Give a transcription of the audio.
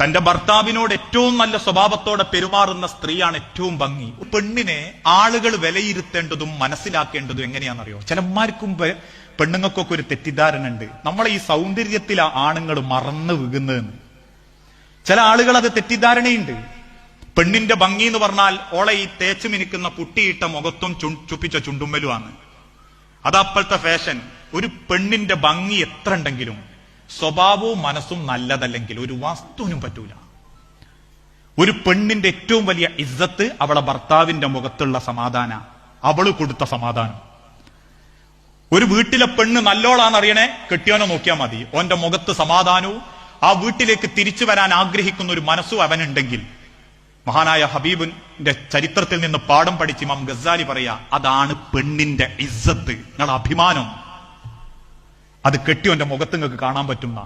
തന്റെ ഭർത്താവിനോട് ഏറ്റവും നല്ല സ്വഭാവത്തോടെ പെരുമാറുന്ന സ്ത്രീയാണ് ഏറ്റവും ഭംഗി. പെണ്ണിനെ ആളുകൾ വിലയിരുത്തേണ്ടതും മനസ്സിലാക്കേണ്ടതും എങ്ങനെയാണെന്നറിയോ? ചിലന്മാർക്കും പെണ്ണുങ്ങൾക്കൊക്കെ ഒരു തെറ്റിദ്ധാരണ ഉണ്ട്, നമ്മളെ ഈ സൗന്ദര്യത്തിൽ ആണുങ്ങൾ മറന്നു വീകുന്നതെന്ന്. ചില ആളുകൾ അത് തെറ്റിദ്ധാരണയുണ്ട്. പെണ്ണിന്റെ ഭംഗി എന്ന് പറഞ്ഞാൽ ഓളെ ഈ തേച്ചു മിനിക്കുന്ന പുട്ടിയിട്ട മുഖത്തും ചുപ്പിച്ച ചുണ്ടുമ്മലുമാണ്. അതപ്പോഴത്തെ ഫാഷൻ. ഒരു പെണ്ണിന്റെ ഭംഗി എത്ര ഉണ്ടെങ്കിലും സ്വഭാവവും മനസ്സും നല്ലതല്ലെങ്കിൽ ഒരു വസ്തുവിനും പറ്റൂല. ഒരു പെണ്ണിന്റെ ഏറ്റവും വലിയ ഇസ്സത്ത് അവളെ ഭർത്താവിന്റെ മുഖത്തുള്ള സമാധാന, അവള് കൊടുത്ത സമാധാനം. ഒരു വീട്ടിലെ പെണ്ണ് നല്ലോളാന്നറിയണേ, കെട്ടിയോനെ നോക്കിയാൽ മതി. ഓന്റെ മുഖത്ത് സമാധാനവും ആ വീട്ടിലേക്ക് തിരിച്ചു വരാൻ ആഗ്രഹിക്കുന്ന ഒരു മനസ്സും അവനുണ്ടെങ്കിൽ, മഹാനായ ഹബീബിന്റെ ചരിത്രത്തിൽ നിന്ന് പാഠം പഠിച്ച് ഇമാം ഗസാലി പറയാ, അതാണ് പെണ്ണിന്റെ ഇസ്സത്ത്, നിങ്ങളുടെ അഭിമാനം. അത് കെട്ടിയോന്റെ മുഖത്ത് നിങ്ങൾക്ക് കാണാൻ പറ്റുന്ന